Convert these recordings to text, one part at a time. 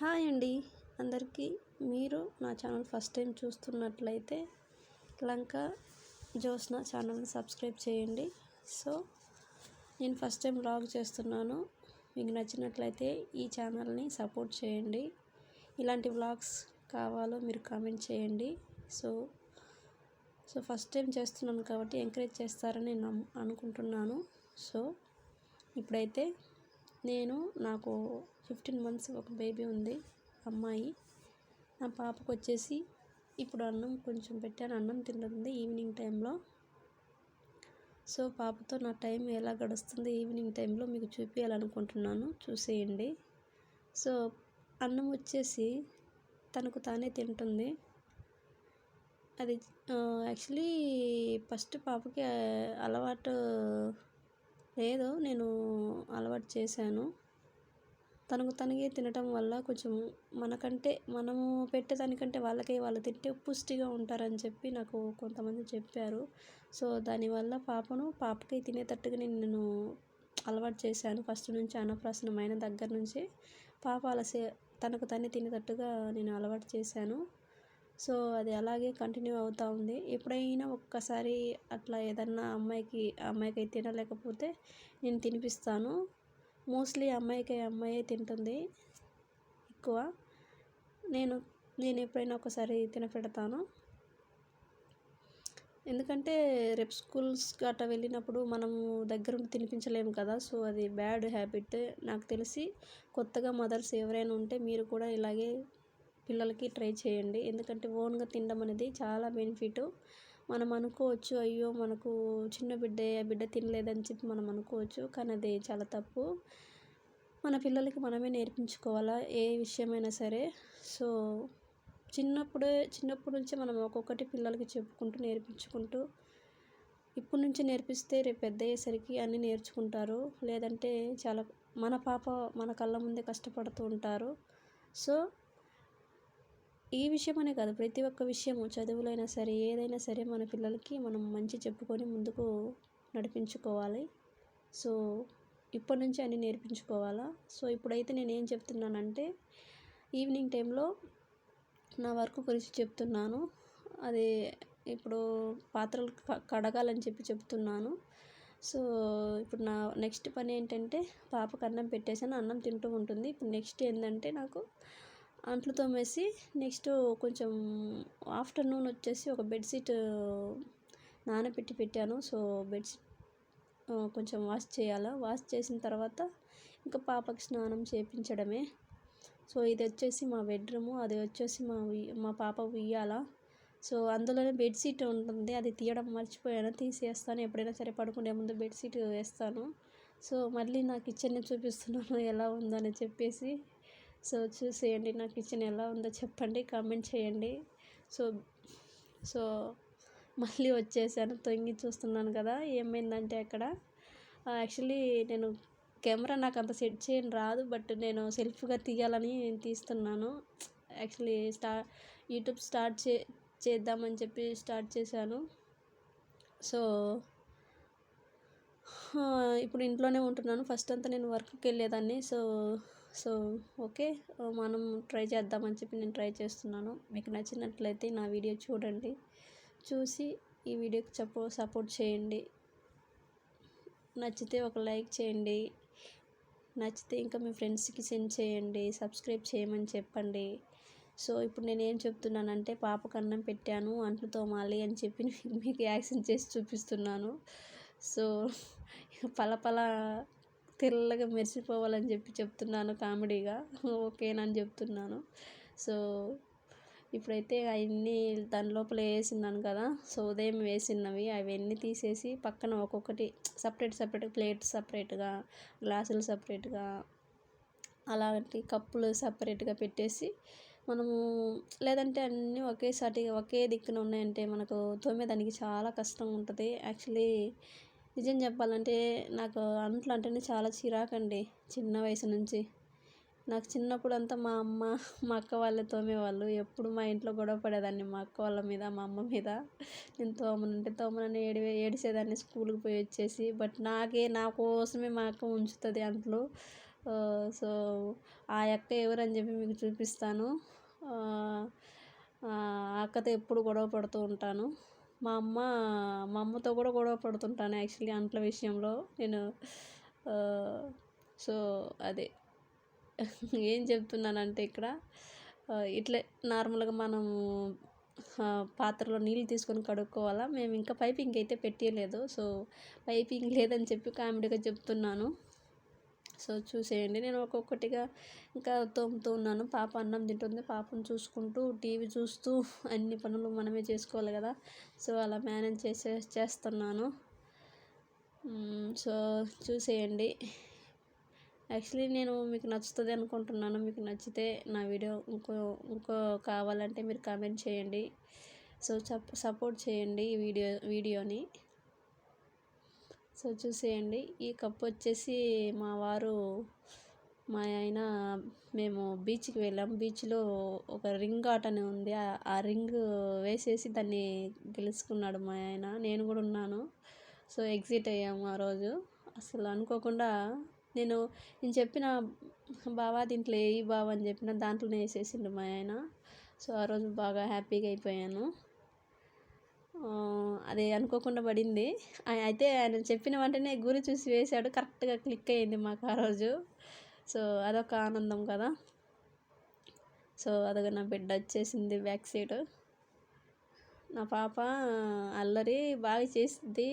Hi అండి అందరికీ. మీరు నా ఛానల్ ఫస్ట్ టైం చూస్తున్నట్లయితే లంక జ్యోత్స్న ఛానల్ని సబ్స్క్రైబ్ చేయండి. సో నేను ఫస్ట్ టైం వ్లాగ్ చేస్తున్నాను. మీకు నచ్చినట్లయితే ఈ ఛానల్ని సపోర్ట్ చేయండి. ఇలాంటి వ్లాగ్స్ కావాలో మీరు కామెంట్ చేయండి. సో ఫస్ట్ టైం చేస్తున్నాను కాబట్టి ఎంకరేజ్ చేస్తారని నేను అనుకుంటున్నాను. సో ఇప్పుడైతే నాకు 15 months ఒక బేబీ ఉంది, అమ్మాయి. నా పాపకు వచ్చేసి ఇప్పుడు అన్నం కొంచెం పెట్టాను, అన్నం తింటుంది ఈవినింగ్ టైంలో. సో పాపతో నా టైం ఎలా గడుస్తుంది ఈవినింగ్ టైంలో మీకు చూపించాలనుకుంటున్నాను, చూసేయండి. సో అన్నం వచ్చేసి తనకు తానే తింటుంది. అది యాక్చువల్లీ ఫస్ట్ పాపకి అలవాటు లేదు, నేను అలవాటు చేశాను. తనకు తనకే తినటం వల్ల కొంచెం మనము పెట్టేదానికంటే వాళ్ళు తింటే పుష్టిగా ఉంటారని చెప్పి నాకు కొంతమంది చెప్పారు. సో దానివల్ల పాపకి తినేటట్టుగా నేను అలవాటు చేశాను. ఫస్ట్ నుంచి అన్నప్రాసనమైన దగ్గర నుంచి పాప తనకు తనే తినేటట్టుగా నేను అలవాటు చేశాను. సో అది అలాగే కంటిన్యూ అవుతూ ఉంది. ఎప్పుడైనా ఒక్కసారి అట్లా ఏదన్నా అమ్మాయికి తినలేకపోతే నేను తినిపిస్తాను. మోస్ట్లీ అమ్మాయే తింటుంది ఎక్కువ. నేను ఎప్పుడైనా ఒకసారి తినపెడతాను. ఎందుకంటే రేపు స్కూల్స్ గట్రా వెళ్ళినప్పుడు మనము దగ్గరుండి తినిపించలేము కదా. సో అది బ్యాడ్ హ్యాబిట్. నాకు తెలిసి కొత్తగా మదర్స్ ఎవరైనా ఉంటే మీరు కూడా ఇలాగే పిల్లలకి ట్రై చేయండి. ఎందుకంటే ఓన్గా తినడం అనేది చాలా బెనిఫిట్. మనం అనుకోవచ్చు, అయ్యో మనకు చిన్న బిడ్డ తినలేదని చెప్పి మనం అనుకోవచ్చు, కానీ అది చాలా తప్పు. మన పిల్లలకి మనమే నేర్పించుకోవాలా ఏ విషయమైనా సరే. సో చిన్నప్పటి నుంచే మనం ఒక్కొక్కటి పిల్లలకి చెప్పుకుంటూ నేర్పించుకుంటూ ఇప్పటి నుంచి నేర్పిస్తే రేపు పెద్ద అయ్యేసరికి అన్నీ నేర్చుకుంటారు. లేదంటే చాలా మన కళ్ళ ముందే కష్టపడుతూ ఉంటారు. సో ఈ విషయమనే కాదు, ప్రతి ఒక్క విషయము, చదువులైనా సరే ఏదైనా సరే మన పిల్లలకి మనం మంచి చెప్పుకొని ముందుకు నడిపించుకోవాలి. సో ఇప్పటి నుంచి అన్నీ నేర్పించుకోవాలా. సో ఇప్పుడైతే నేను ఏం చెప్తున్నానంటే ఈవినింగ్ టైంలో నా వర్క్ గురించి చెప్తున్నాను. అది ఇప్పుడు పాత్రలు కడగాలని చెప్పి చెప్తున్నాను. సో ఇప్పుడు నా నెక్స్ట్ పని ఏంటంటే పాపకు అన్నం పెట్టేసాను, అన్నం తింటూ ఉంటుంది. ఇప్పుడు నెక్స్ట్ ఏంటంటే నాకు అంట్లు తోమేసి నెక్స్ట్ కొంచెం ఆఫ్టర్నూన్ వచ్చేసి ఒక బెడ్షీట్ నానబెట్టి పెట్టాను. సో బెడ్షీట్ కొంచెం వాష్ చేయాలా. వాష్ చేసిన తర్వాత ఇంకా పాపకి స్నానం చేయించడమే. సో ఇది వచ్చేసి మా బెడ్రూము, అది వచ్చేసి మా పాప ఉయ్యాల. సో అందులోనే బెడ్షీట్ ఉంటుంది, అది తీయడం మర్చిపోయాను, తీసేస్తాను. ఎప్పుడైనా సరే పడుకునే ముందు బెడ్షీట్ వేస్తాను. సో మళ్ళీ నా కిచెన్ని చూపిస్తున్నాను ఎలా ఉందని చెప్పేసి. సో చూసేయండి, నా కిచెన్ ఎలా ఉందో చెప్పండి, కామెంట్ చేయండి. సో మళ్ళీ వచ్చేసాను, తొంగి చూస్తున్నాను కదా ఏమైందంటే అక్కడ యాక్చువల్లీ నేను కెమెరా నాకు అంత సెట్ చేయని రాదు, బట్ నేను సెల్ఫ్గా తీయాలని తీస్తున్నాను. యాక్చువల్లీ యూట్యూబ్ చేద్దామని చెప్పి స్టార్ట్ చేశాను. సో ఇప్పుడు ఇంట్లోనే ఉంటున్నాను. ఫస్ట్ అంతా నేను వర్క్కి వెళ్ళేదాన్ని. సో ఓకే, మనం ట్రై చేద్దామని చెప్పి నేను ట్రై చేస్తున్నాను. మీకు నచ్చినట్లయితే నా వీడియో చూసి ఈ వీడియోకి సపోర్ట్ చేయండి. నచ్చితే ఒక లైక్ చేయండి, నచ్చితే ఇంకా మీ ఫ్రెండ్స్కి సెండ్ చేయండి, సబ్స్క్రైబ్ చేయమని చెప్పండి. సో ఇప్పుడు నేను ఏం చెప్తున్నానంటే పాపకు అన్నం పెట్టాను, అంట్లు తోమాలి అని చెప్పి మీకు యాక్షన్ చేసి చూపిస్తున్నాను. సో పలపల తెల్లగా మెరిసిపోవాలని చెప్పి చెప్తున్నాను కామెడీగా, ఓకేనని చెప్తున్నాను. సో ఇప్పుడైతే అవన్నీ దాని లోపల వేసినాను కదా. సో ఉదయం వేసినవి అవన్నీ తీసేసి పక్కన ఒక్కొక్కటి సపరేట్గా ప్లేట్ సపరేట్గా, గ్లాసులు సపరేట్గా, అలాంటి కప్పులు సపరేట్గా పెట్టేసి మనము, లేదంటే అన్నీ ఒకే దిక్కున ఉన్నాయంటే మనకు తోమేదానికి చాలా కష్టం ఉంటుంది. యాక్చువల్లీ నిజం చెప్పాలంటే నాకు అంట్లు అంటేనే చాలా చిరాకండి చిన్న వయసు నుంచి. నాకు చిన్నప్పుడు అంతా మా అమ్మ మా అక్క వాళ్ళే తోమేవాళ్ళు. ఎప్పుడు మా ఇంట్లో గొడవ పడేదాన్ని మా అక్క వాళ్ళ మీద, మా అమ్మ మీద. నేను తోమనని ఏడిసేదాన్ని స్కూల్కి పోయి వచ్చేసి. బట్ నా కోసమే మా అక్క ఉంచుతుంది అంట్లు. సో ఆ అక్క ఎవరని చెప్పి మీకు చూపిస్తాను. ఆ అక్కతో ఎప్పుడు గొడవ పడుతూ ఉంటాను. మా అమ్మతో కూడా గొడవ పడుతుంటాను యాక్చువల్లీ అంట్ల విషయంలో నేను. సో అదే ఏం చెప్తున్నానంటే ఇక్కడ ఇట్లే నార్మల్గా మనము పాత్రలో నీళ్ళు తీసుకొని కడుక్కోవాలా. మేము ఇంకా పైపింగ్ అయితే పెట్టలేదు. సో పైపింగ్ లేదని చెప్పి కామెడీగా చెప్తున్నాను. సో చూసేయండి. నేను ఒక్కొక్కటిగా ఇంకా తోముతూ ఉన్నాను. పాప అన్నం తింటుంది. పాపను చూసుకుంటూ టీవీ చూస్తూ అన్ని పనులు మనమే చేసుకోవాలి కదా. సో అలా మేనేజ్ చేస్తున్నాను. సో చూసేయండి. యాక్చువల్లీ నేను మీకు నచ్చుతుంది అనుకుంటున్నాను. మీకు నచ్చితే నా వీడియో ఇంకో కావాలంటే మీరు కామెంట్ చేయండి. సో సపోర్ట్ చేయండి ఈ వీడియోని. సో చూసేయండి. ఈ కప్పు వచ్చేసి మా వారు మా ఆయన మేము బీచ్కి వెళ్ళాం. బీచ్లో ఒక రింగ్ ఆట అని ఉంది. ఆ రింగ్ వేసేసి దాన్ని గెలుచుకున్నాడు మా ఆయన. నేను కూడా ఉన్నాను. సో ఎగ్జిట్ అయ్యాము ఆ రోజు. అసలు అనుకోకుండా నేను చెప్పిన బావా దీంట్లో వేయి బావా అని చెప్పిన దాంట్లోనే వేసేసిండు మా ఆయన. సో ఆ రోజు బాగా హ్యాపీగా అయిపోయాను. అది అనుకోకుండా పడింది. అయితే ఆయన చెప్పిన వెంటనే గురి చూసి వేశాడు. కరెక్ట్గా క్లిక్ అయ్యింది మాకు ఆ రోజు. సో అదొక ఆనందం కదా. సో అదొక నా బిడ్డ వచ్చేసింది బ్యాక్ సైడ్. నా పాప అల్లరి బాగా చేసిద్ది.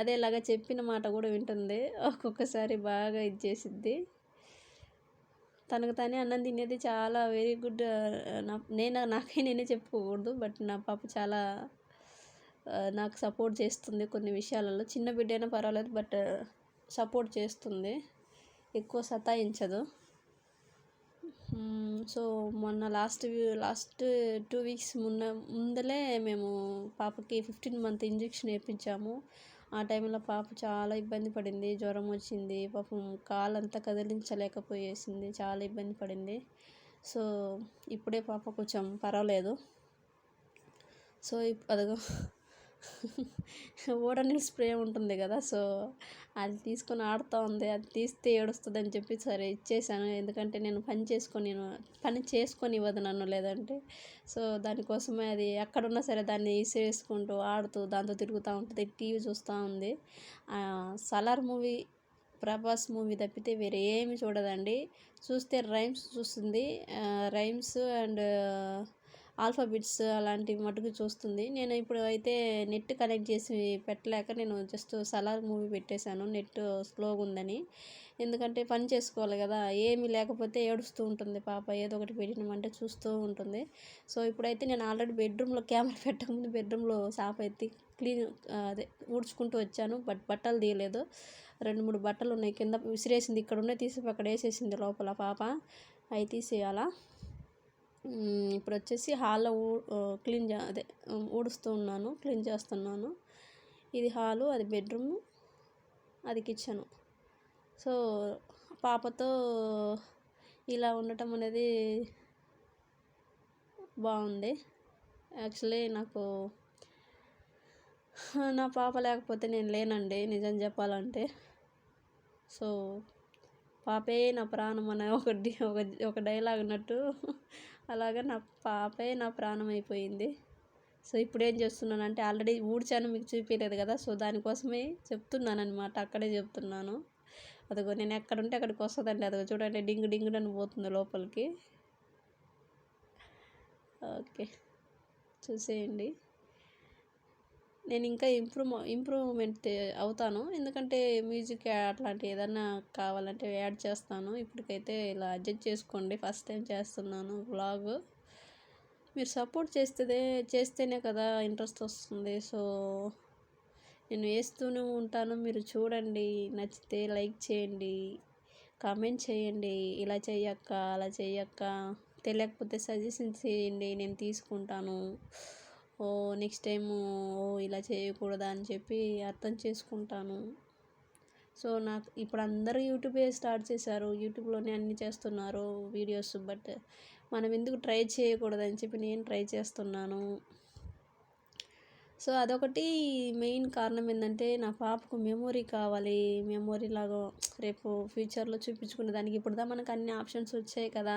అదేలాగా చెప్పిన మాట కూడా వింటుంది. ఒక్కొక్కసారి బాగా ఇది చేసిద్ది. తనకు తానే అన్నం తినేది చాలా వెరీ గుడ్. నాకే నేనే చెప్పుకోకూడదు. బట్ నా పాప చాలా నాకు సపోర్ట్ చేస్తుంది కొన్ని విషయాలలో. చిన్న బిడ్డ అయినా పర్వాలేదు, బట్ సపోర్ట్ చేస్తుంది, ఎక్కువ సతాయించదు. సో మొన్న లాస్ట్ 2 వీక్స్ ముందలే మేము పాపకి 15 మంత్ ఇంజెక్షన్ వేయించాము. ఆ టైంలో పాప చాలా ఇబ్బంది పడింది. జ్వరం వచ్చింది. పాపం కాలంతా కదిలించలేకపోయేసింది. చాలా ఇబ్బంది పడింది. సో ఇప్పుడే పాప కొంచెం పర్వాలేదు. సో అదిగో ఓడోనిల్ స్ప్రే ఉంటుంది కదా. సో అది తీసుకొని ఆడుతూ ఉంది. అది తీస్తే ఏడుస్తుంది అని చెప్పి సరే ఇచ్చేసాను. ఎందుకంటే నేను పని చేసుకొని ఇవ్వదు నన్ను లేదంటే. సో దానికోసమే అది ఎక్కడున్నా సరే దాన్ని వేసుకుంటూ ఆడుతూ దాంతో తిరుగుతూ ఉంటుంది. టీవీ చూస్తూ ఉంది. సలార్ మూవీ, ప్రభాస్ మూవీ తప్పితే వేరే ఏమి చూడదండి. చూస్తే రైమ్స్ చూస్తుంది. రైమ్స్ అండ్ ఆల్ఫాబెట్స్ అలాంటివి మటుకు చూస్తుంది. నేను ఇప్పుడు అయితే నెట్ కనెక్ట్ చేసి పెట్టలేక నేను జస్ట్ సలార్ మూవీ పెట్టేశాను. నెట్ స్లోగా ఉందని. ఎందుకంటే పని చేసుకోవాలి కదా. ఏమీ లేకపోతే ఏడుస్తూ ఉంటుంది పాప. ఏదో ఒకటి పెట్టినామంటే చూస్తూ ఉంటుంది. సో ఇప్పుడైతే నేను ఆల్రెడీ బెడ్రూమ్లో కెమెరా పెట్టకముందు బెడ్రూమ్లో సాఫ్ ఎత్తి ఊడ్చుకుంటూ వచ్చాను. బట్ బట్టలు తీయలేదు. 2-3 బట్టలు ఉన్నాయి కింద విసిరేసింది. ఇక్కడ ఉన్నాయి తీసి అక్కడ వేసేసింది లోపల పాప. అవి తీసేయాలా. ఇప్పుడు వచ్చేసి హాల్లో ఊడుస్తూ ఉన్నాను, క్లీన్ చేస్తున్నాను. ఇది హాలు, అది బెడ్రూము, అది కిచెను. సో పాపతో ఇలా ఉండటం అనేది బాగుంది. యాక్చువల్లీ నాకు నా పాప లేకపోతే నేను లేనండి నిజం చెప్పాలంటే. సో పాపే నా ప్రాణం అనే ఒక డైలాగ్ అన్నట్టు అలాగా నా పాపే నా ప్రాణం అయిపోయింది. సో ఇప్పుడు ఏం చేస్తున్నానంటే ఆల్రెడీ ఊడ్చాను, మీకు చూపించలేదు కదా. సో దానికోసమే చెప్తున్నాను అనమాట. అక్కడే చెప్తున్నాను. అదిగో నేను ఎక్కడుంటే అక్కడికి వస్తుందండి. అదిగో చూడండి డింగు అని పోతుంది లోపలికి. ఓకే చూసేయండి. నేను ఇంకా ఇంప్రూవ్మెంట్ అవుతాను. ఎందుకంటే మ్యూజిక్ అట్లాంటి ఏదన్నా కావాలంటే యాడ్ చేస్తాను. ఇప్పటికైతే ఇలా అడ్జస్ట్ చేసుకోండి. ఫస్ట్ టైం చేస్తున్నాను వ్లాగ్. మీరు సపోర్ట్ చేస్తేనే కదా ఇంట్రెస్ట్ వస్తుంది. సో నేను వేస్తూనే ఉంటాను. మీరు చూడండి, నచ్చితే లైక్ చేయండి, కామెంట్ చేయండి. ఇలా చెయ్యక్క, అలా చెయ్యక్క, తెలియకపోతే సజెషన్ చేయండి, నేను తీసుకుంటాను. నెక్స్ట్ టైము ఇలా చేయకూడదా అని చెప్పి అర్థం చేసుకుంటాను. సో నాకు ఇప్పుడు అందరూ యూట్యూబే స్టార్ట్ చేశారు. యూట్యూబ్లోనే అన్నీ చేస్తున్నారు వీడియోస్. బట్ మనం ఎందుకు ట్రై చేయకూడదని చెప్పి నేను ట్రై చేస్తున్నాను. సో అదొకటి మెయిన్ కారణం ఏంటంటే నా పాపకు మెమొరీ కావాలి. మెమొరీ లాగా రేపు ఫ్యూచర్‌లో చూపించుకునే దానికి ఇప్పుడుదా మనకు అన్ని ఆప్షన్స్ వచ్చాయి కదా!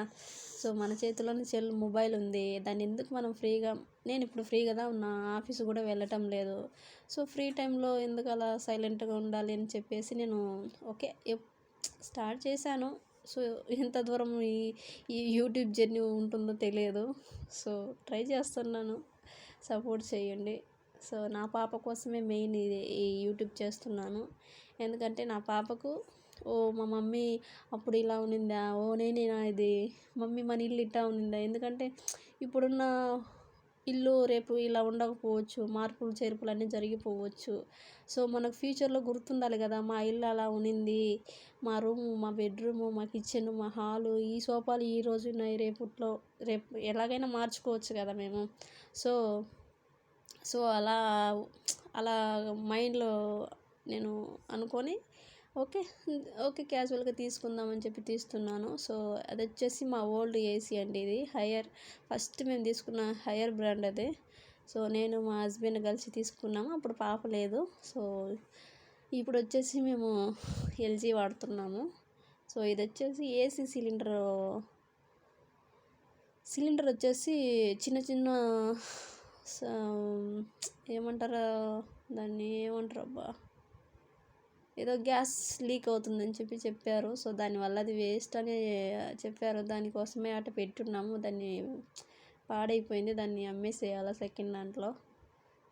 సో మన చేతిలోనే మొబైల్ ఉంది. దాన్ని ఎందుకు మనం నేను ఇప్పుడు ఫ్రీగా ఉన్నా. ఆఫీస్ కూడా వెళ్ళటం లేదు. సో ఫ్రీ టైంలో ఎందుకు అలా సైలెంట్‌గా ఉండాలి అని చెప్పేసి నేను ఓకే. స్టార్ట్ చేశాను. సో ఎంత దూరం ఈ యూట్యూబ్ జర్నీ ఉంటుందో తెలియదు. సో ట్రై చేస్తున్నాను. సపోర్ట్ చేయండి. సో నా పాప కోసమే మెయిన్ ఈ యూట్యూబ్ చేస్తున్నాను. ఎందుకంటే నా పాపకు మా మమ్మీ అప్పుడు ఇలా ఉన్నిందా, నేనేనా ఇది, మమ్మీ మన ఇల్లు ఇట్టా ఉన్నిందా. ఎందుకంటే ఇప్పుడున్న ఇల్లు రేపు ఇలా ఉండకపోవచ్చు, మార్పులు చేర్పులు అన్నీ జరిగిపోవచ్చు. సో మనకు ఫ్యూచర్లో గుర్తుండాలి కదా, మా ఇల్లు అలా ఉన్నింది, మా రూము, మా బెడ్రూము, మా కిచెన్, మా హాలు, ఈ సోఫాలు ఈ రోజు ఉన్నాయి, రేపు ఎలాగైనా మార్చుకోవచ్చు కదా మేము. సో సో అలా అలా మైండ్లో నేను అనుకొని ఓకే ఓకే క్యాజువల్గా తీసుకుందామని చెప్పి తీస్తున్నాను. సో అది వచ్చేసి మా ఓల్డ్ ఏసీ అండి. ఇది ఫస్ట్ మేము తీసుకున్న హైయర్ బ్రాండ్ అదే. సో నేను మా హస్బెండ్ కలిసి తీసుకున్నాము. అప్పుడు పాప లేదు. సో ఇప్పుడు వచ్చేసి మేము ఎల్జీ వాడుతున్నాము. సో ఇది వచ్చేసి ఏసీ సిలిండర్ వచ్చేసి చిన్న చిన్న ఏమంటారు దాన్ని, ఏమంటారు ఏదో గ్యాస్ లీక్ అవుతుందని చెప్పారు. సో దానివల్ల అది వేస్ట్ అని చెప్పారు. దానికోసమే అటు పెట్టున్నాము. దాన్ని పాడైపోయింది. దాన్ని అమ్మేసేయాలి సెకండ్ దాంట్లో.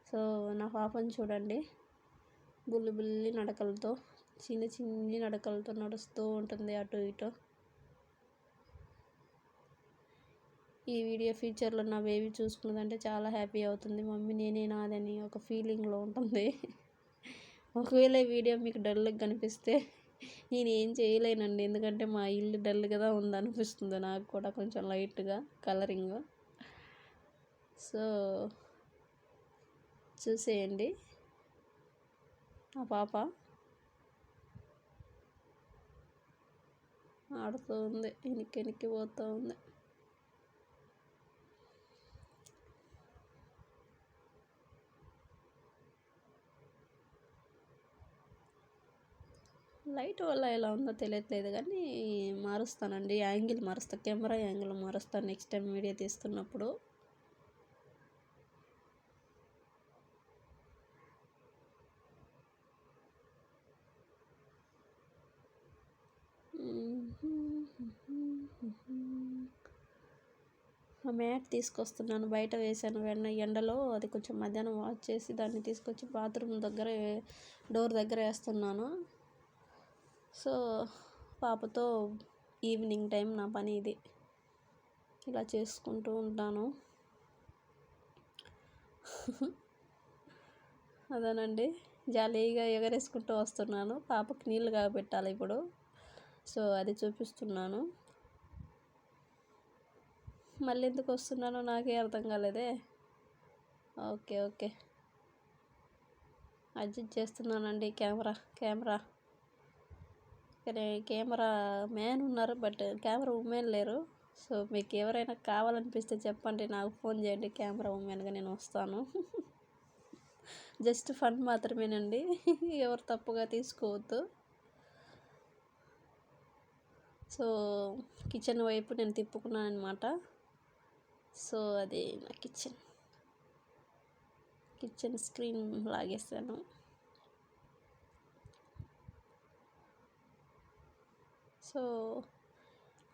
సో నా పాపని చూడండి, బుల్లి నడకలతో, చిన్ని నడకలతో నడుస్తూ ఉంటుంది అటు ఇటు. ఈ వీడియో ఫ్యూచర్లో నా బేబీ చూసుకున్నదంటే చాలా హ్యాపీ అవుతుంది. మమ్మీ నేనే నాదని ఒక ఫీలింగ్లో ఉంటుంది. ఒకవేళ ఈ వీడియో మీకు డల్గా కనిపిస్తే నేను ఏం చేయలేనండి. ఎందుకంటే మా ఇల్లు డల్గా ఉందనిపిస్తుంది నాకు కూడా, కొంచెం లైట్గా కలరింగ్. సో చూసేయండి. ఆ పాప ఆడుతూ ఉంది, వెనక్కి పోతూ ఉంది. లైట్ వల్ల ఎలా ఉందో తెలియట్లేదు కానీ మారుస్తానండి. కెమెరా యాంగిల్ మారుస్తాను నెక్స్ట్ టైం వీడియో తీస్తున్నప్పుడు. మ్యాట్ తీసుకొస్తున్నాను, బయట వేసాను ఎండలో. అది కొంచెం మధ్యాహ్నం వాష్ చేసి దాన్ని తీసుకొచ్చి బాత్రూమ్ దగ్గర డోర్ దగ్గర వేస్తున్నాను. సో పాపతో ఈవినింగ్ టైం నా పని ఇది. ఇలా చేసుకుంటూ ఉంటాను. అదేనండి, జాలీగా ఎగరేసుకుంటూ వస్తున్నాను. పాపకి నీళ్ళు కాబెట్టాలి ఇప్పుడు. సో అది చూపిస్తున్నాను. మళ్ళీ ఎందుకు వస్తున్నానో నాకే అర్థం కాలేదే. ఓకే అడ్జస్ట్ చేస్తున్నానండి కెమెరా కానీ కెమెరా మ్యాన్ ఉన్నారు, బట్ కెమెరా ఉమెన్ లేరు. సో మీకు ఎవరైనా కావాలనిపిస్తే చెప్పండి, నాకు ఫోన్ చేయండి, కెమెరా ఉమెన్గా నేను వస్తాను. జస్ట్ ఫన్ మాత్రమేనండి, ఎవరు తప్పుగా తీసుకోవద్దు. సో కిచెన్ వైపు నేను తిప్పుకున్నాను అనమాట. సో అది నా కిచెన్ స్క్రీన్ లాగేసాను. సో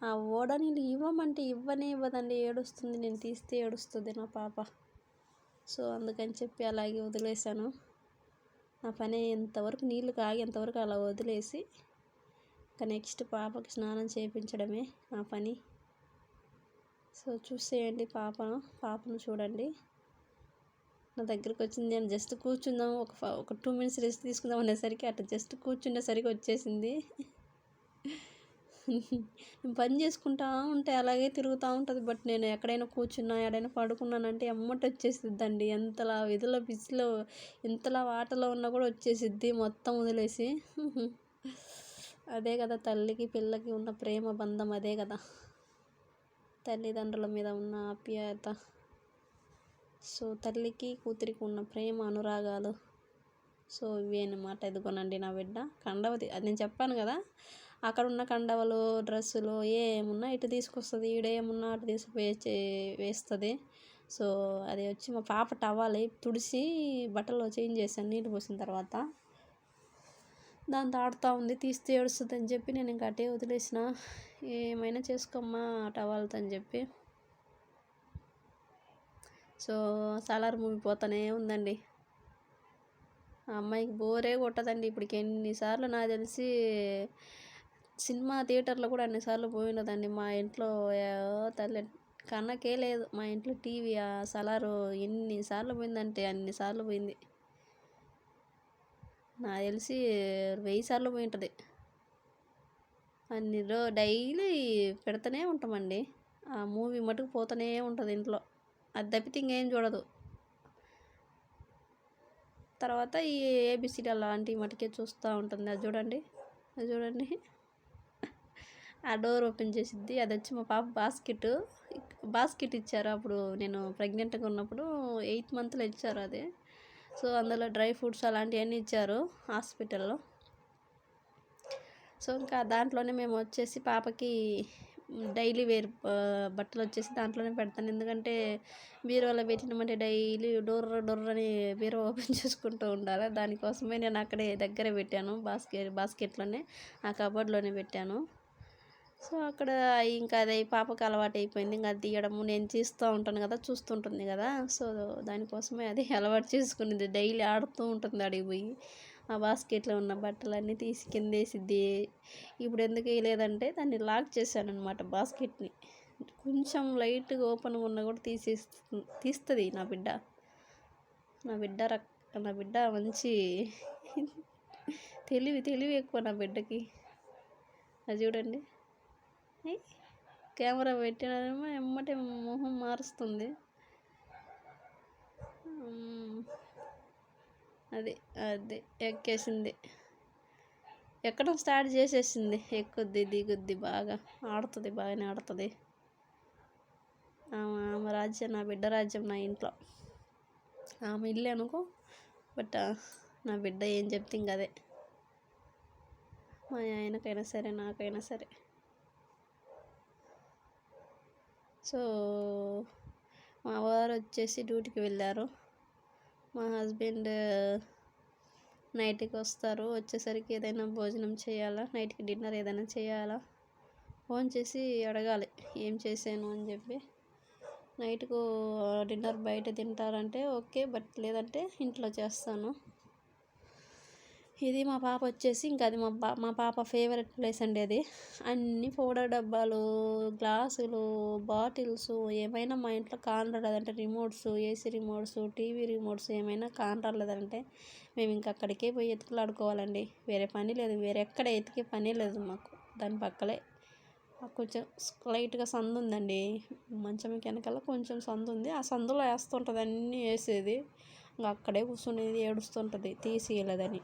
ఆ ఓడనీళ్ళు ఇవ్వమంటే ఇవ్వదండి, ఏడుస్తుంది. నేను తీస్తే ఏడుస్తుంది నా పాప. సో అందుకని చెప్పి అలాగే వదిలేసాను. నా పని ఎంతవరకు నీళ్ళు కాగేంతవరకు అలా వదిలేసి ఇంకా నెక్స్ట్ పాపకి స్నానం చేయించడమే నా పని. సో చూసేయండి, పాపను చూడండి. నా దగ్గరికి వచ్చింది. నేను జస్ట్ కూర్చుందాం, ఒక 2 minutes రెస్ట్ తీసుకుందాం అనేసరికి అట్లా జస్ట్ కూర్చుండేసరికి వచ్చేసింది. నేను పని చేసుకుంటా ఉంటే అలాగే తిరుగుతూ ఉంటుంది. బట్ నేను ఎక్కడైనా కూర్చున్నా, ఎక్కడైనా పడుకున్నానంటే ఎమ్మటి వచ్చేసిద్దండి. ఎంతలా విధిలో పిచ్చిలో ఎంతలా ఆటలో ఉన్నా కూడా వచ్చేసిద్ది మొత్తం వదిలేసి. అదే కదా తల్లికి పిల్లకి ఉన్న ప్రేమ బంధం, అదే కదా తల్లిదండ్రుల మీద ఉన్న ఆప్యాయత. సో తల్లికి కూతురికి ఉన్న ప్రేమ అనురాగాలు. సో ఇవి అన్నమాట. ఇదిగోనండి నా బిడ్డ కండవది. అది నేను చెప్పాను కదా, అక్కడ ఉన్న కండవలు డ్రెస్సులు ఏమున్నా ఇటు తీసుకొస్తుంది, ఈడేమున్నా అటు వేస్తుంది. సో అది వచ్చి మా పాప టవాలి తుడిసి బట్టలు చేంజ్ చేశాను నీళ్ళు పోసిన తర్వాత. దాంతో ఆడుతూ ఉంది, తీస్తే ఏడుస్తుంది అని చెప్పి నేను ఇంకా అటే వదిలేసిన. ఏమైనా చేసుకోమ్మా టవాల్తో అని చెప్పి. సో సాలార్ మూవీ పోతానే ఉందండి. ఆ అమ్మాయికి బోరే కొట్టదండి. ఇప్పటికి ఎన్నిసార్లు నాకు తెలిసి సినిమా థియేటర్లో కూడా అన్నిసార్లు పోయినదండి. మా ఇంట్లో తల్లి కన్నకే లేదు. మా ఇంట్లో టీవీ ఆ సలారు ఎన్నిసార్లు పోయిందంటే అన్నిసార్లు పోయింది. నాకు తెలిసి 1000 సార్లు పోయి ఉంటుంది. డైలీ పెడుతూనే ఉంటామండి. ఆ మూవీ మటుకు పోతూనే ఉంటుంది ఇంట్లో. అది తప్పితే ఇంకేం చూడదు. తర్వాత ఈ ఏబిసిడి అలాంటివి మటుకే చూస్తూ ఉంటుంది. అది చూడండి ఆ డోర్ ఓపెన్ చేసిద్ది. అది వచ్చి మా పాప బాస్కెట్ ఇచ్చారు. అప్పుడు నేను ప్రెగ్నెంట్గా ఉన్నప్పుడు 8th మంత్లో ఇచ్చారు అది. సో అందులో డ్రై ఫ్రూట్స్ అలాంటివన్నీ ఇచ్చారు హాస్పిటల్లో. సో ఇంకా దాంట్లోనే మేము వచ్చేసి పాపకి డైలీ వేర్ బట్టలు వచ్చేసి దాంట్లోనే పెడతాను. ఎందుకంటే బీరువాలో పెట్టినామంటే డైలీ డొర్ర అని బీరువా ఓపెన్ చేసుకుంటూ ఉండాలి. దానికోసమే నేను అక్కడే దగ్గరే పెట్టాను. బాస్కెట్లోనే ఆ కబోర్డ్లోనే పెట్టాను. సో అక్కడ ఇంకా అది పాపకు అలవాటు అయిపోయింది. ఇంకా అది తీయడము నేను తీస్తూ ఉంటాను కదా, చూస్తుంటుంది కదా. సో దానికోసమే అది అలవాటు చేసుకునేది. డైలీ ఆడుతూ ఉంటుంది అడిగిపోయి. ఆ బాస్కెట్లో ఉన్న బట్టలన్నీ తీసి కిందేసిద్ది. ఇప్పుడు ఎందుకు వేయలేదంటే దాన్ని లాక్ చేశాను అనమాట బాస్కెట్ని. కొంచెం లైట్గా ఓపెన్గా ఉన్నా కూడా తీస్తుంది నా బిడ్డ. నా బిడ్డ మంచి తెలివి ఎక్కువ నా బిడ్డకి. అది చూడండి, కెమెరా పెట్టినేమో ఎమ్మటే మొహం మారుస్తుంది. అది ఎక్కేసింది, ఎక్కడం స్టార్ట్ చేసేసింది. ఎక్కుద్ది దిగుద్ది, బాగానే ఆడుతుంది. ఆమె రాజ్యం నా బిడ్డ రాజ్యం నా ఇంట్లో. ఆమె ఇల్లు అనుకో, బట్ నా బిడ్డ ఏం చెప్తే ఇంక అదే. మా ఆయనకైనా సరే నాకైనా సరే. సో మా వారు వచ్చేసి డ్యూటీకి వెళ్ళారు. మా హస్బెండ్ నైట్కి వస్తారు. వచ్చేసరికి ఏదైనా భోజనం చేయాలా, నైట్కి డిన్నర్ ఏదైనా చేయాలా, ఫోన్ చేసి అడగాలి ఏం చేశాను అని చెప్పి. నైట్కు డిన్నర్ బయట తింటారంటే ఓకే, బట్ లేదంటే ఇంట్లో చేస్తాను. ఇది మా పాప వచ్చేసి ఇంకా అది మా పాప ఫేవరెట్ ప్లేస్ అండి. అది అన్ని పౌడర్ డబ్బాలు, గ్లాసులు, బాటిల్స్ ఏమైనా మా ఇంట్లో కానరాలేదంటే remotes, AC remotes, TV remotes ఏమైనా కానరాలేదంటే మేము ఇంకా అక్కడికే పోయి ఎత్తుకులాడుకోవాలండి. వేరే పని లేదు, వేరే ఎక్కడ ఎతికే పని లేదు మాకు. దాని పక్కలే కొంచెం లైట్గా సందు ఉందండి. మంచం వెనకాల కొంచెం సందు ఉంది. ఆ సందులో వేస్తుంటుంది అన్నీ వేసేది. ఇంకా అక్కడే కూర్చునేది, ఏడుస్తుంటుంది తీసేయలేదని.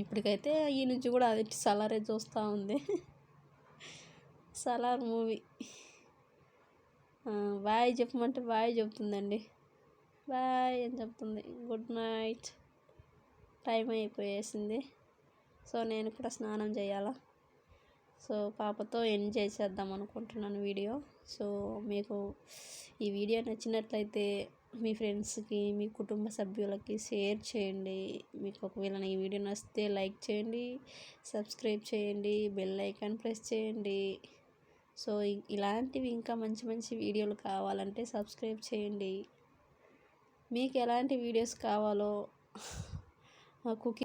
ఇప్పటికైతే ఈ నుంచి కూడా అది సలారే చూస్తూ ఉంది. సలార్ మూవీ బాయ్ చెప్పమంటే బాయ్ చెప్తుందండి. బాయ్ అని చెప్తుంది. Good night. టైం అయిపోయేసింది. సో నేను కూడా స్నానం చేయాలా. సో పాపతో ఎంజాయ్ చేద్దాం అనుకుంటున్నాను వీడియో. సో మీకు ఈ వీడియో నచ్చినట్లయితే మీ ఫ్రెండ్స్కి, మీ కుటుంబ సభ్యులకి షేర్ చేయండి. మీకు ఒకవేళ ఈ వీడియో నచ్చితే లైక్ చేయండి, సబ్స్క్రైబ్ చేయండి, బెల్ ఐకాన్ ప్రెస్ చేయండి. సో ఇలాంటివి ఇంకా మంచి మంచి వీడియోలు కావాలంటే సబ్స్క్రైబ్ చేయండి. మీకు ఎలాంటి వీడియోస్ కావాలో కుకింగ్